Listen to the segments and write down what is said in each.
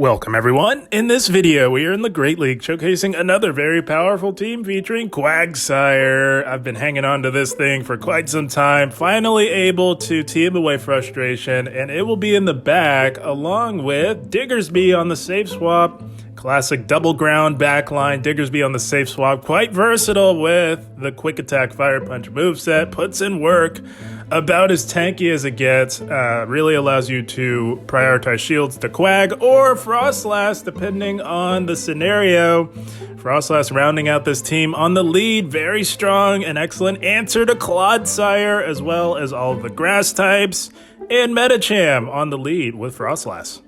Welcome everyone! In this video, we are in the Great League showcasing another very powerful team featuring Quagsire. I've been hanging on to this thing for quite some time, finally able to team away frustration, and it will be in the back along with Diggersby on the safe swap. Classic double ground backline, Diggersby on the safe swap, quite versatile with the quick attack fire punch moveset, puts in work, about as tanky as it gets, really allows you to prioritize shields to Quag or Froslass depending on the scenario. Froslass rounding out this team on the lead, very strong, an excellent answer to Clodsire as well as all of the grass types, and Metacham on the lead with Froslass.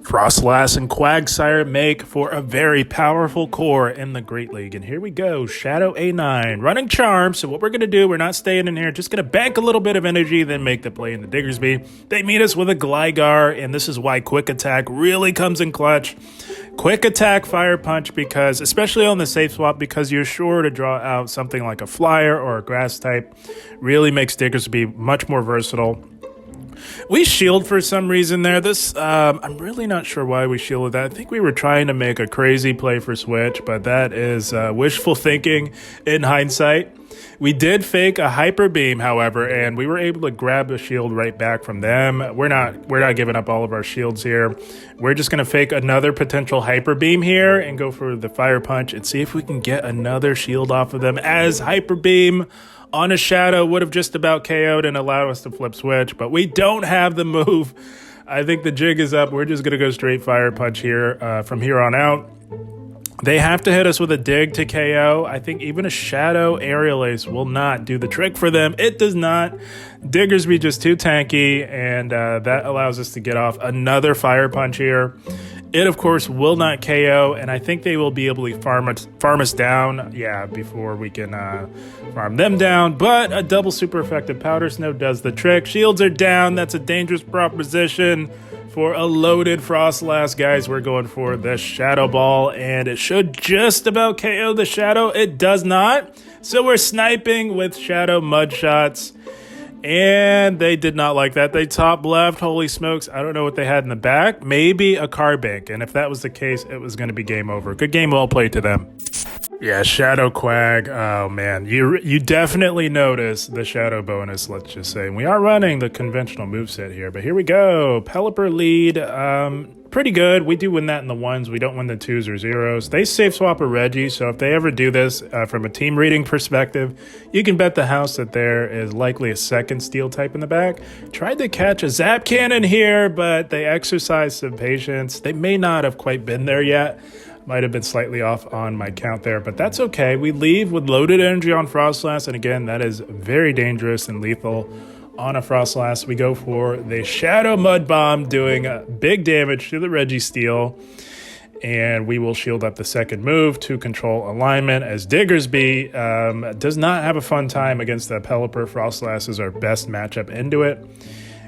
Froslass and Quagsire make for a very powerful core in the Great League. And here we go, Shadow A9, running Charm. So what we're going to do, we're not staying in here, just going to bank a little bit of energy, then make the play in the Diggersby. They meet us with a Gligar, and this is why Quick Attack really comes in clutch. Quick Attack Fire Punch, because, especially on the safe swap, because you're sure to draw out something like a Flyer or a Grass type, really makes Diggersby much more versatile. We shield for some reason there. I'm really not sure why we shielded that. I think we were trying to make a crazy play for Switch, but that is wishful thinking in hindsight. We did fake a Hyper Beam, however, and we were able to grab a shield right back from them. We're not giving up all of our shields here. We're just going to fake another potential Hyper Beam here and go for the Fire Punch and see if we can get another shield off of them, as Hyper Beam on a Shadow would have just about KO'd and allowed us to flip switch, but we don't have the move. I think the jig is up. We're just going to go straight Fire Punch here from here on out. They have to hit us with a dig to KO. I think even a Shadow Aerial Ace will not do the trick for them. It does not. Diggersby just too tanky, and that allows us to get off another Fire Punch here. It, of course, will not KO, and I think they will be able to farm us down, before we can farm them down. But a double super effective Powder Snow does the trick. Shields are down. That's a dangerous proposition for a loaded Froslass, guys. We're going for the Shadow Ball, and it should just about KO the Shadow. It does not. So we're sniping with Shadow Mud Shots. And they did not like that. They top left. Holy smokes. I don't know what they had in the back. Maybe a Carbink. And if that was the case, it was going to be game over. Good game, well played to them. Yeah, Shadow Quag. Oh, man. You definitely notice the Shadow bonus, let's just say. And we are running the conventional moveset here. But here we go. Pelipper lead. Pretty good. We do win that in the ones. We don't win the twos or zeros. They safe swap a Reggie, so if they ever do this from a team reading perspective, you can bet the house that there is likely a second steel type in the back. Tried to catch a Zap Cannon here, but they exercised some patience. They may not have quite been there yet. Might have been slightly off on my count there, but that's okay. We leave with loaded energy on Froslass, and again, that is very dangerous and lethal. On a Froslass, we go for the Shadow Mud Bomb, doing big damage to the Registeel. And we will shield up the second move to control alignment, as Diggersby does not have a fun time against the Pelipper. Froslass is our best matchup into it.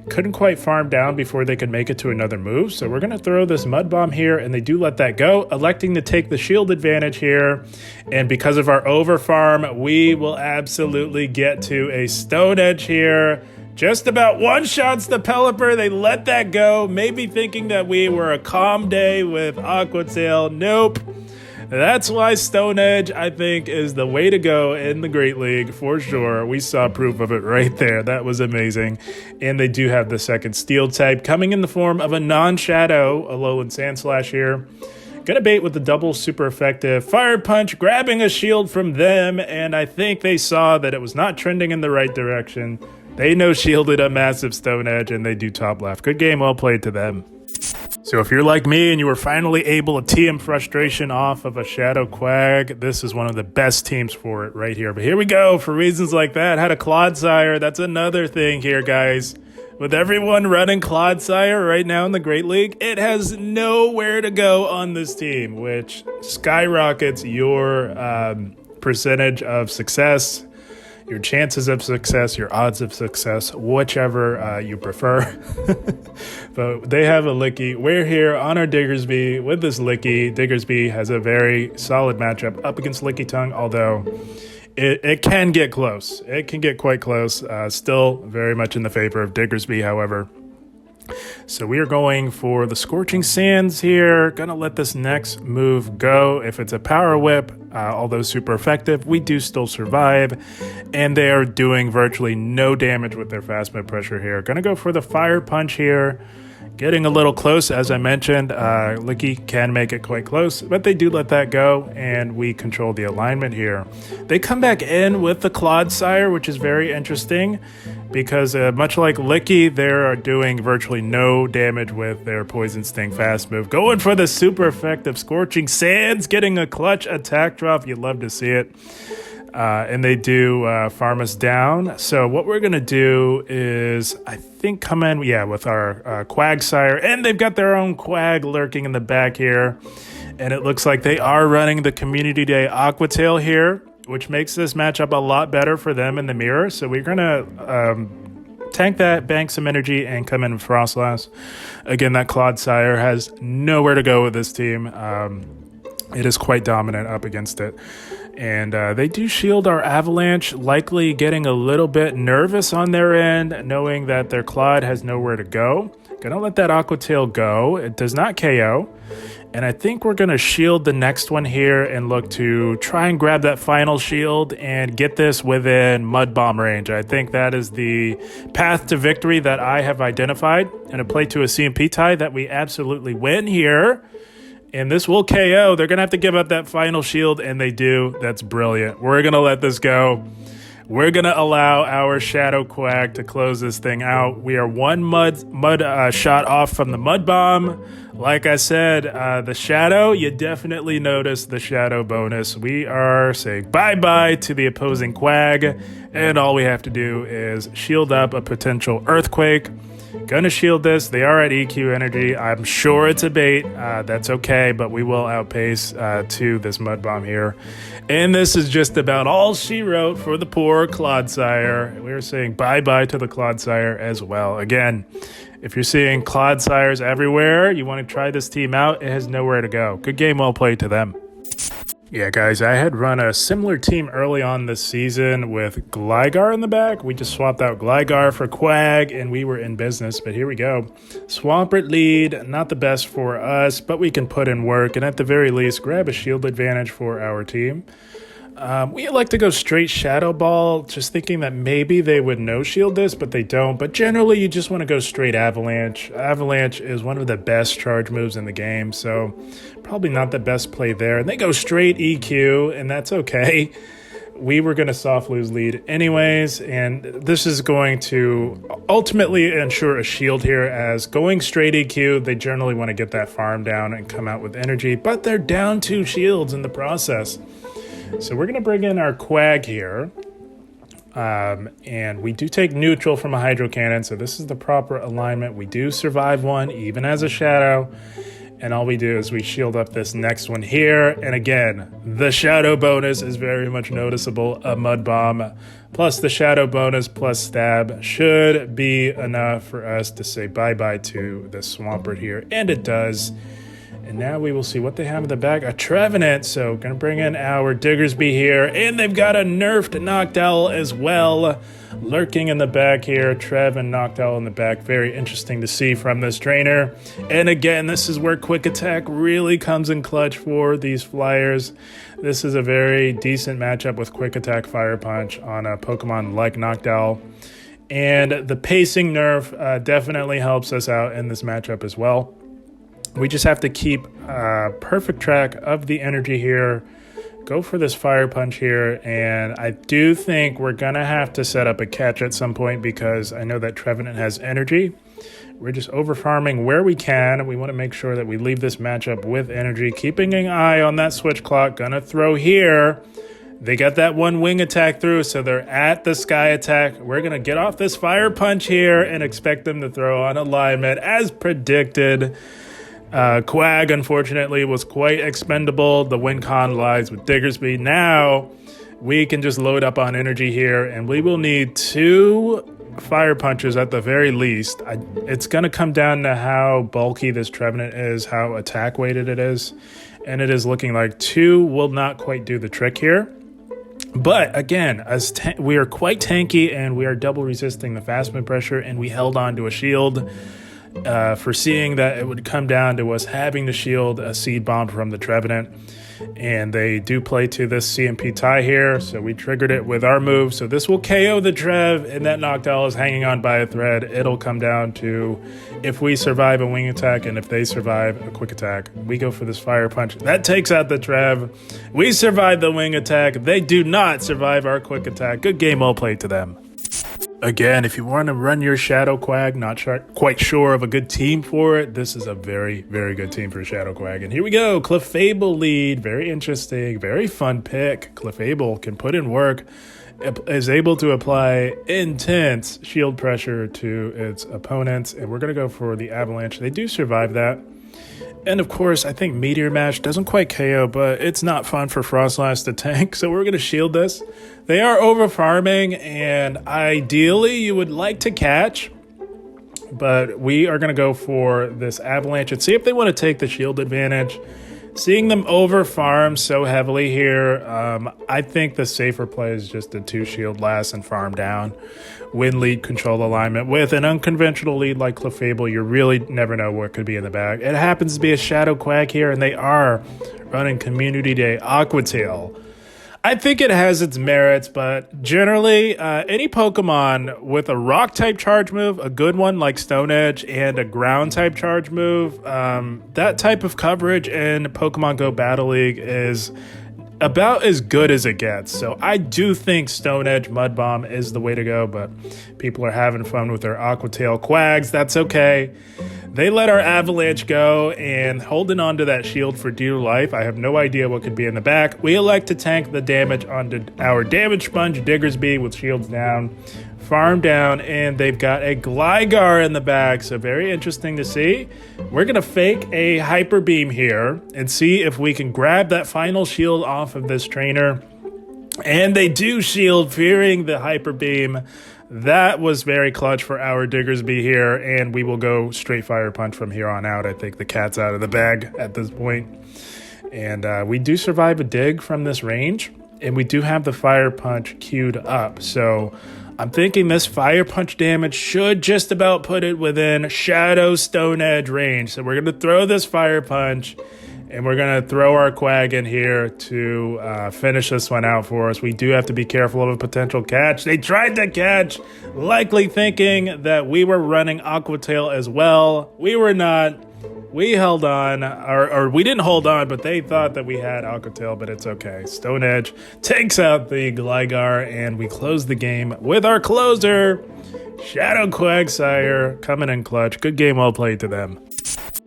Couldn't quite farm down before they could make it to another move. So we're going to throw this Mud Bomb here, and they do let that go, electing to take the shield advantage here. And because of our over farm, we will absolutely get to a Stone Edge here. Just about one-shots the Pelipper. They let that go, maybe thinking that we were a calm day with Aqua Tail. Nope. That's why Stone Edge, I think, is the way to go in the Great League, for sure. We saw proof of it right there. That was amazing. And they do have the second Steel type coming in the form of a non-Shadow, Alolan Sandslash here. Gonna bait with the double super effective Fire Punch, grabbing a shield from them, and I think they saw that it was not trending in the right direction. They no-shielded a massive Stone Edge, and they do top left. Good game, well played to them. So if you're like me and you were finally able to TM frustration off of a Shadow Quag, this is one of the best teams for it right here. But here we go, for reasons like that. Had a Clodsire. That's another thing here, guys. With everyone running Clodsire right now in the Great League, it has nowhere to go on this team, which skyrockets your percentage of success, your chances of success, your odds of success, whichever you prefer. But they have a Licky. We're here on our Diggersby with this Licky. Diggersby has a very solid matchup up against Licky Tongue, although it can get close. It can get quite close. Still very much in the favor of Diggersby, however. So we are going for the Scorching Sands here. Gonna let this next move go. If it's a Power Whip, although super effective, we do still survive. And they are doing virtually no damage with their fast move pressure here. Gonna go for the Fire Punch here. Getting a little close, as I mentioned. Licky can make it quite close, but they do let that go, and we control the alignment here. They come back in with the Clodsire, which is very interesting, because much like Licky, they're doing virtually no damage with their Poison Sting fast move. Going for the super effective Scorching Sands, getting a clutch attack drop. You'd love to see it. And they do farm us down. So what we're going to do is, I think, come in, with our Quagsire. And they've got their own Quag lurking in the back here. And it looks like they are running the Community Day Aquatail here, which makes this matchup a lot better for them in the mirror. So we're going to tank that, bank some energy, and come in with Froslass. Again, that Clodsire has nowhere to go with this team. It is quite dominant up against it. And they do shield our Avalanche, likely getting a little bit nervous on their end, knowing that their Clod has nowhere to go. Gonna let that Aquatail go. It does not KO. And I think we're gonna shield the next one here and look to try and grab that final shield and get this within Mud Bomb range. I think that is the path to victory that I have identified. And a play to a CMP tie that we absolutely win here. And this will KO. They're going to have to give up that final shield, and they do. That's brilliant. We're going to let this go. We're going to allow our Shadow Quag to close this thing out. We are one mud shot off from the Mud Bomb. Like I said, the Shadow, you definitely notice the Shadow bonus. We are saying bye-bye to the opposing Quag, and all we have to do is shield up a potential Earthquake. Gonna shield this. They are at EQ energy. I'm sure it's a bait. That's okay, but we will outpace to this Mud Bomb here. And this is just about all she wrote for the poor Clodsire. We're saying bye-bye to the Clodsire as well. Again, if you're seeing Clodsires everywhere, you want to try this team out, it has nowhere to go. Good game, well played to them. Yeah, guys, I had run a similar team early on this season with Gligar in the back. We just swapped out Gligar for Quag, and we were in business, but here we go. Swampert lead, not the best for us, but we can put in work, and at the very least, grab a shield advantage for our team. We like to go straight Shadow Ball, just thinking that maybe they would no-shield this, but they don't. But generally, you just want to go straight Avalanche. Avalanche is one of the best charge moves in the game, so probably not the best play there. And they go straight EQ, and that's okay. We were going to soft lose lead anyways, and this is going to ultimately ensure a shield here, as going straight EQ, they generally want to get that farm down and come out with energy, but they're down 2 shields in the process. So we're going to bring in our Quag here, and we do take neutral from a Hydro Cannon, so this is the proper alignment. We do survive one, even as a Shadow, and all we do is we shield up this next one here, and again, the Shadow bonus is very much noticeable. A Mud Bomb plus the Shadow bonus plus Stab should be enough for us to say bye-bye to the Swampert here, and it does. And now we will see what they have in the back. A Trevenant, so going to bring in our Diggersby here. And they've got a nerfed Noctowl as well, lurking in the back here. Trev and Noctowl in the back. Very interesting to see from this trainer. And again, this is where Quick Attack really comes in clutch for these Flyers. This is a very decent matchup with Quick Attack Fire Punch on a Pokemon like Noctowl. And the pacing nerf definitely helps us out in this matchup as well. We just have to keep perfect track of the energy here. Go for this Fire Punch here, and I do think we're going to have to set up a catch at some point because I know that Trevenant has energy. We're just over-farming where we can. We want to make sure that we leave this matchup with energy. Keeping an eye on that switch clock. Going to throw here. They got that one wing attack through, so they're at the sky attack. We're going to get off this Fire Punch here and expect them to throw on alignment as predicted. Quag, unfortunately, was quite expendable. The win con lies with Diggersby. Now, we can just load up on energy here, and we will need 2 Fire Punches at the very least. It's going to come down to how bulky this Trevenant is, how attack-weighted it is, and it is looking like 2 will not quite do the trick here. But, again, as we are quite tanky, and we are double resisting the fast move pressure, and we held on to a shield. foreseeing that it would come down to us having to shield a Seed Bomb from the Trevenant. And they do play to this CMP tie here, so we triggered it with our move. So this will KO the Trev, and that Noctowl is hanging on by a thread. It'll come down to if we survive a wing attack and if they survive a quick attack. We go for this Fire Punch. That takes out the Trev. We survive the wing attack. They do not survive our quick attack. Good game, well played to them. Again, if you want to run your Shadow Quag, not quite sure of a good team for it, this is a very, very good team for Shadow Quag. And here we go, Clefable lead, very interesting, very fun pick. Clefable can put in work, is able to apply intense shield pressure to its opponents, and we're going to go for the Avalanche. They do survive that. And of course, I think Meteor Mash doesn't quite KO, but it's not fun for Froslass to tank, so we're going to shield this. They are over farming, and ideally you would like to catch, but we are going to go for this Avalanche and see if they want to take the shield advantage. Seeing them over farm so heavily here, I think the safer play is just a 2-shield last and farm down. Win lead control alignment. With an unconventional lead like Clefable, you really never know what could be in the bag. It happens to be a Shadow Quag here, and they are running Community Day Aqua Tail. I think it has its merits, but generally, any Pokemon with a Rock-type charge move, a good one like Stone Edge, and a Ground-type charge move, that type of coverage in Pokemon Go Battle League is about as good as it gets. So I do think Stone Edge Mud Bomb is the way to go, but people are having fun with their Aqua Tail Quags. That's okay. They let our Avalanche go and holding on to that shield for dear life. I have no idea what could be in the back. We elect to tank the damage onto our Damage Sponge Diggersby with shields down, farm down, and they've got a Gligar in the back, so very interesting to see. We're going to fake a Hyper Beam here and see if we can grab that final shield off of this trainer. And they do shield, fearing the Hyper Beam. That was very clutch for our Diggersby here, and we will go straight Fire Punch from here on out. I think the cat's out of the bag at this point. And we do survive a dig from this range, and we do have the Fire Punch queued up. So I'm thinking this Fire Punch damage should just about put it within Shadow Stone Edge range. So we're going to throw this Fire Punch, and we're going to throw our Quag in here to finish this one out for us. We do have to be careful of a potential catch. They tried to catch, likely thinking that we were running Aqua Tail as well. We were not. We held on, or we didn't hold on, but they thought that we had Aqua Tail, but it's okay. Stone Edge takes out the Gligar, and we close the game with our closer, Shadow Quagsire, coming in clutch. Good game, well played to them.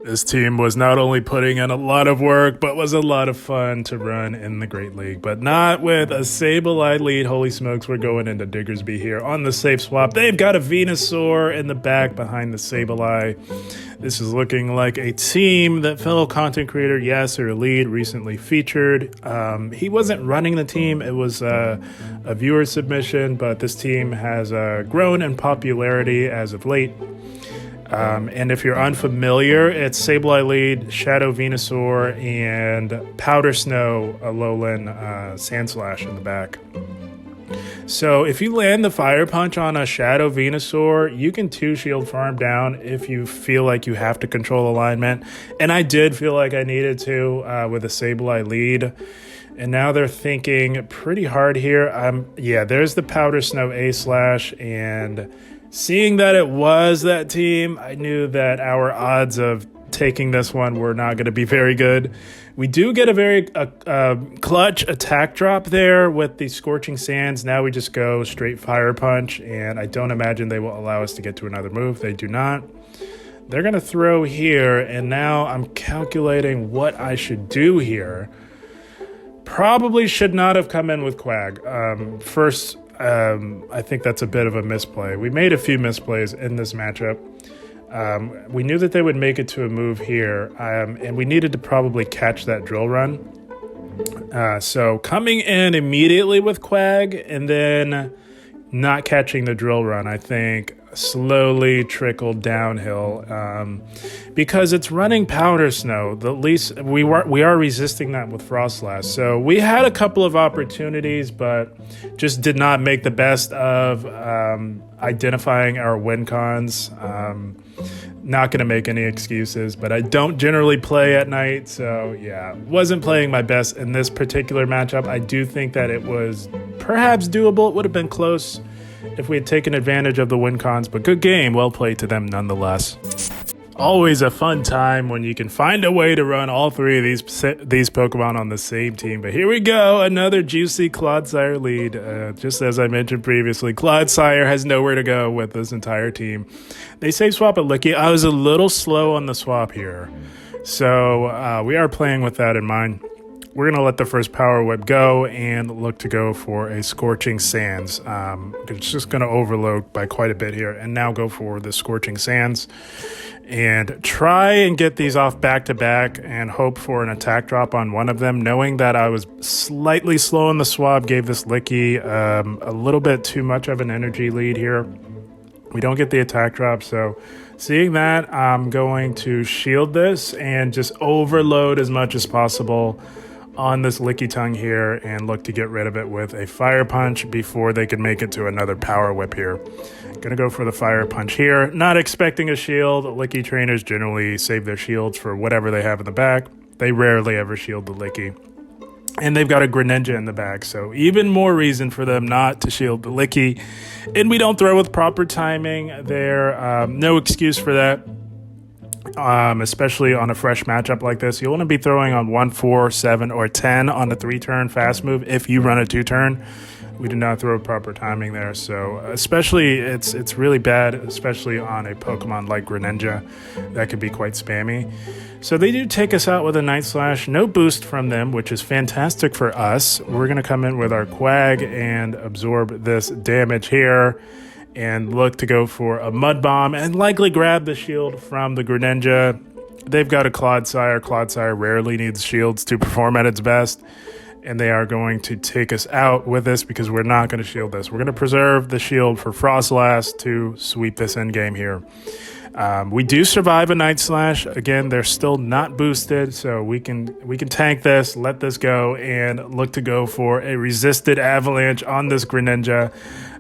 This team was not only putting in a lot of work, but was a lot of fun to run in the Great League. But not with a Sableye lead. Holy smokes, we're going into Diggersby here on the safe swap. They've got a Venusaur in the back behind the Sableye. This is looking like a team that fellow content creator Yasser Lead recently featured. He wasn't running the team. It was a viewer submission, but this team has grown in popularity as of late. And if you're unfamiliar, it's Sableye lead, Shadow Venusaur, and Powder Snow, a Alolan Sandslash in the back. So if you land the Fire Punch on a Shadow Venusaur, you can 2-shield farm down if you feel like you have to control alignment. And I did feel like I needed to with a Sableye lead. And now they're thinking pretty hard here. Yeah, there's the Powder Snow A-Slash, and seeing that it was that team, I knew that our odds of taking this one were not going to be very good. We do get a very clutch attack drop there with the Scorching Sands. Now we just go straight Fire Punch, and I don't imagine they will allow us to get to another move. They do not. They're going to throw here, and now I'm calculating what I should do here. Probably should not have come in with Quag. First, I think that's a bit of a misplay. We made a few misplays in this matchup. We knew that they would make it to a move here, and we needed to probably catch that drill run. So coming in immediately with Quag, and then not catching the drill run, I think, slowly trickled downhill because it's running powder snow. At least we are resisting that with Froslass. So we had a couple of opportunities, but just did not make the best of identifying our win cons. Not going to make any excuses, but I don't generally play at night, so yeah, wasn't playing my best in this particular matchup. I do think that it was perhaps doable. It would have been close if we had taken advantage of the win cons, but good game, well played to them nonetheless. Always a fun time when you can find a way to run all three of these Pokemon on the same team. But here we go, another juicy Clodsire lead. Just as I mentioned previously, Clodsire has nowhere to go with this entire team. They save swap at Licky. I was a little slow on the swap here, so we are playing with that in mind. We're going to let the first Power Whip go and look to go for a Scorching Sands. It's just going to overload by quite a bit here, and now go for the Scorching Sands and try and get these off back-to-back and hope for an attack drop on one of them, knowing that I was slightly slow in the swap, gave this Licky a little bit too much of an energy lead here. We don't get the attack drop, so seeing that, I'm going to shield this and just overload as much as possible on this Licky Tongue here and look to get rid of it with a Fire Punch before they can make it to another Power Whip here. Gonna go for the Fire Punch here. Not expecting a shield. Licky trainers generally save their shields for whatever they have in the back. They rarely ever shield the Licky. And they've got a Greninja in the back, so even more reason for them not to shield the Licky. And we don't throw with proper timing there. No excuse for that. Especially on a fresh matchup like this. You want to be throwing on 1, 4, 7, or 10 on a 3-turn fast move if you run a 2-turn. We do not throw proper timing there, so especially it's really bad, especially on a Pokemon like Greninja. That could be quite spammy. So they do take us out with a Night Slash. No boost from them, which is fantastic for us. We're going to come in with our Quag and absorb this damage here and look to go for a Mud Bomb and likely grab the shield from the Greninja. They've got a Clodsire. Clodsire rarely needs shields to perform at its best, and they are going to take us out with this because we're not going to shield this. We're going to preserve the shield for Froslass to sweep this endgame here. We do survive a Night Slash. Again, they're still not boosted, so we can tank this, let this go, and look to go for a resisted Avalanche on this Greninja.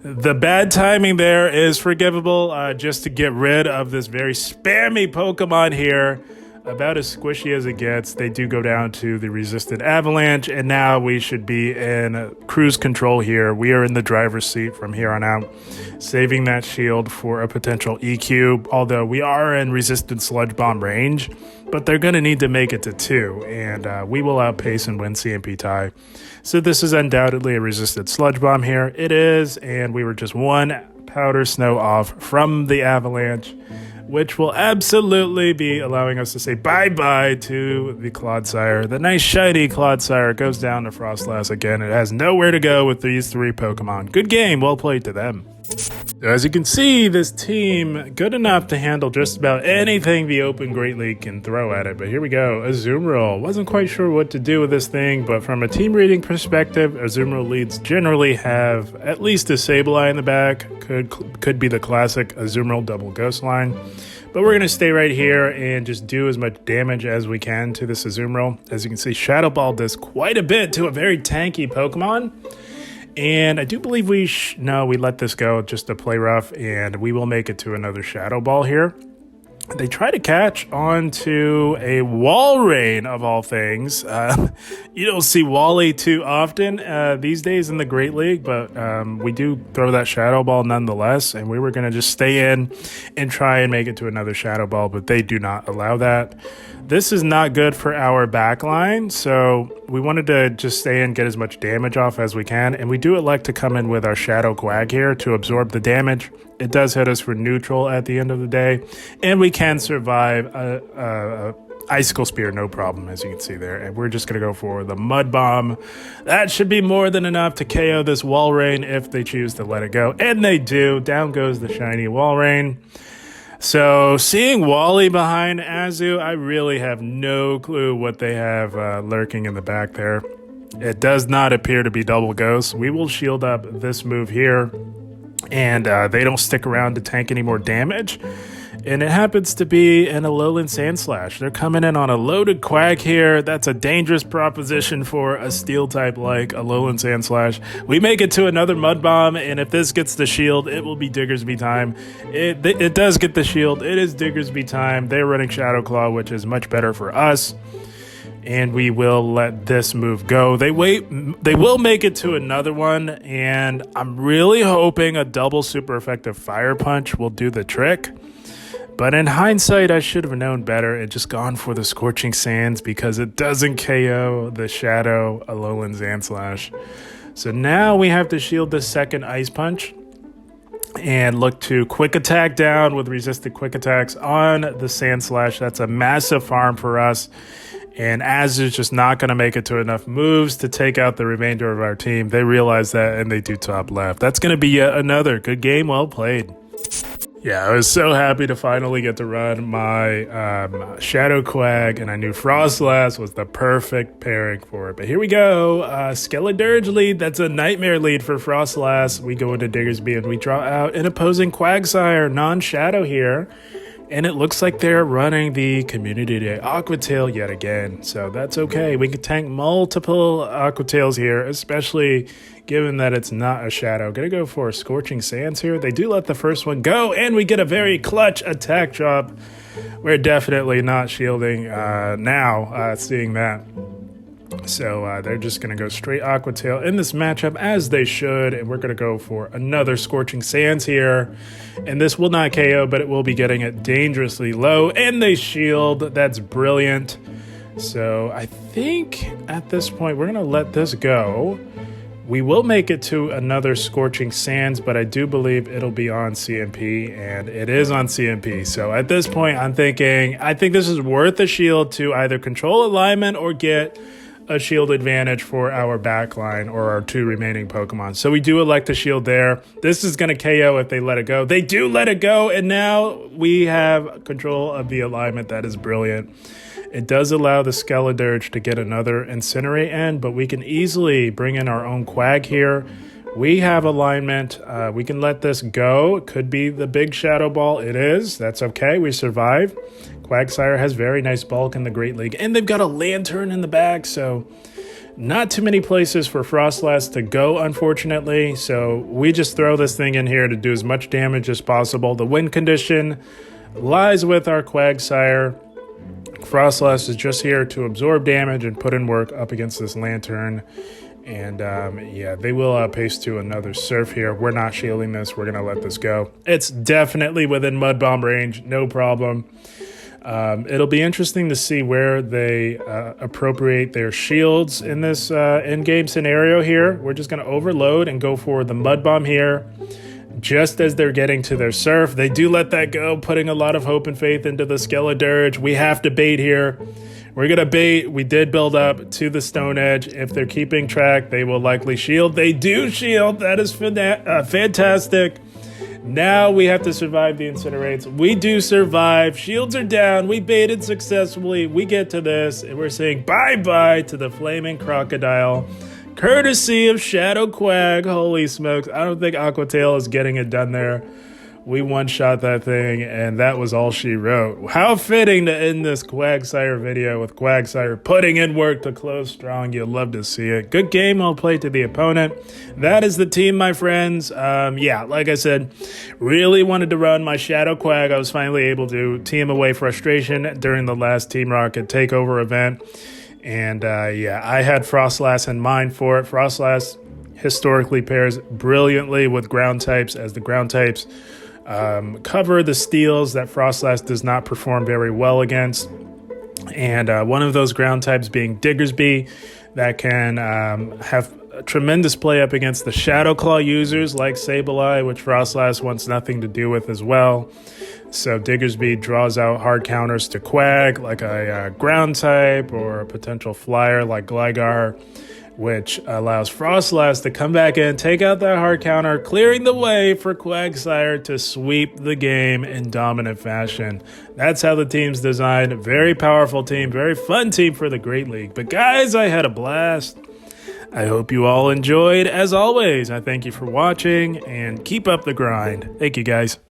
The bad timing there is forgivable, just to get rid of this very spammy Pokemon here. About as squishy as it gets. They do go down to the resisted Avalanche, and now we should be in cruise control here. We are in the driver's seat from here on out, saving that shield for a potential EQ, although we are in resisted Sludge Bomb range, but they're going to need to make it to 2, and we will outpace and win CMP tie. So this is undoubtedly a resisted Sludge Bomb here. It is, and we were just 1 Powder Snow off from the Avalanche, which will absolutely be allowing us to say bye-bye to the Clodsire. The nice shiny Clodsire goes down to Froslass again. It has nowhere to go with these 3 Pokemon. Good game, well played to them. So as you can see, this team good enough to handle just about anything the Open Great League can throw at it. But here we go, Azumarill. Wasn't quite sure what to do with this thing, but from a team reading perspective, Azumarill leads generally have at least a Sableye in the back. Could be the classic Azumarill double ghost line. But we're going to stay right here and just do as much damage as we can to this Azumarill. As you can see, Shadow Ball does quite a bit to a very tanky Pokemon. And I do believe we let this go just to play rough, and we will make it to another Shadow Ball here. They try to catch onto a Walrein of all things. You don't see Wally too often these days in the Great League, but we do throw that Shadow Ball nonetheless, and we were going to just stay in and try and make it to another Shadow Ball, but they do not allow that. This is not good for our backline, so we wanted to just stay in, get as much damage off as we can, and we do elect to come in with our Shadow Quag here to absorb the damage. It does hit us for neutral at the end of the day, and we can survive a Icicle Spear, no problem, as you can see there. And we're just going to go for the Mud Bomb. That should be more than enough to KO this Walrein if they choose to let it go, and they do. Down goes the shiny Walrein. So seeing Wally behind Azu, I really have no clue what they have lurking in the back there. It does not appear to be double ghost. We will shield up this move here. and they don't stick around to tank any more damage. And it happens to be an Alolan Sandslash. They're coming in on a loaded Quag here. That's a dangerous proposition for a steel type like Alolan Sandslash. We make it to another Mud Bomb, and if this gets the shield, it will be Diggersby time. It does get the shield. It is Diggersby time. They're running Shadow Claw, which is much better for us. And we will let this move go. They will make it to another one, and I'm really hoping a double super effective Fire Punch will do the trick. But in hindsight, I should have known better and just gone for the Scorching Sands because it doesn't KO the Shadow Alolan Sandslash. So now we have to shield the second Ice Punch and look to Quick Attack down with resisted Quick Attacks on the Sandslash. That's a massive farm for us. And Az is just not going to make it to enough moves to take out the remainder of our team. They realize that, and they do top left. That's going to be yet another good game, well played. Yeah, I was so happy to finally get to run my Shadow Quag, and I knew Froslass was the perfect pairing for it. But here we go. Skeledirge lead. That's a nightmare lead for Froslass. We go into Diggersby, and we draw out an opposing Quagsire, non-Shadow here. And it looks like they're running the Community Day Aqua Tail yet again. So that's okay. We can tank multiple Aqua Tails here, especially given that it's not a Shadow. Gonna go for Scorching Sands here. They do let the first one go, and we get a very clutch attack drop. We're definitely not shielding now, seeing that. So they're just going to go straight Aqua Tail in this matchup, as they should, and we're going to go for another Scorching Sands here. And this will not KO, but it will be getting it dangerously low, and they shield. That's brilliant. So I think at this point, we're going to let this go. We will make it to another Scorching Sands, but I do believe it'll be on CMP, and it is on CMP. So at this point, I think this is worth a shield to either control alignment or get a shield advantage for our backline or our two remaining Pokemon. So we do elect a shield there. This is going to KO if they let it go. They do let it go, and now we have control of the alignment. That is brilliant. It does allow the Skeledirge to get another Incinerate in, but we can easily bring in our own Quag here. We have alignment. We can let this go. It could be the big Shadow Ball. It is. That's okay. We survive. Quagsire has very nice bulk in the Great League, and they've got a Lantern in the back, so not too many places for Froslass to go, unfortunately. So we just throw this thing in here to do as much damage as possible. The win condition lies with our Quagsire. Froslass is just here to absorb damage and put in work up against this Lantern. And yeah, they will pace to another Surf here. We're not shielding this. We're going to let this go. It's definitely within Mud Bomb range. No problem. It'll be interesting to see where they appropriate their shields in this in-game scenario here. We're just going to overload and go for the Mud Bomb here. Just as they're getting to their Surf, they do let that go, putting a lot of hope and faith into the Skeledirge. We have to bait here. We're going to bait. We did build up to the Stone Edge. If they're keeping track, they will likely shield. They do shield. That is fantastic. Now we have to survive the Incinerates. We do survive. Shields are down. We baited successfully. We get to this, and we're saying bye-bye to the Flaming Crocodile. Courtesy of Shadow Quag. Holy smokes. I don't think Aqua Tail is getting it done there. We one-shot that thing, and that was all she wrote. How fitting to end this Quagsire video with Quagsire putting in work to close strong. You'll love to see it. Good game, well played to the opponent. That is the team, my friends. Yeah, like I said, really wanted to run my Shadow Quag. I was finally able to team away frustration during the last Team Rocket takeover event. And yeah, I had Froslass in mind for it. Froslass historically pairs brilliantly with ground types, as the ground types cover the steels that Froslass does not perform very well against. And one of those ground types being Diggersby, that can have a tremendous play up against the Shadow Claw users like Sableye, which Froslass wants nothing to do with as well. So Diggersby draws out hard counters to Quag, like a ground type, or a potential flyer like Gligar, which allows Froslass to come back in, take out that hard counter, clearing the way for Quagsire to sweep the game in dominant fashion. That's how the team's designed. Very powerful team, very fun team for the Great League. But guys, I had a blast. I hope you all enjoyed. As always, I thank you for watching, and keep up the grind. Thank you, guys.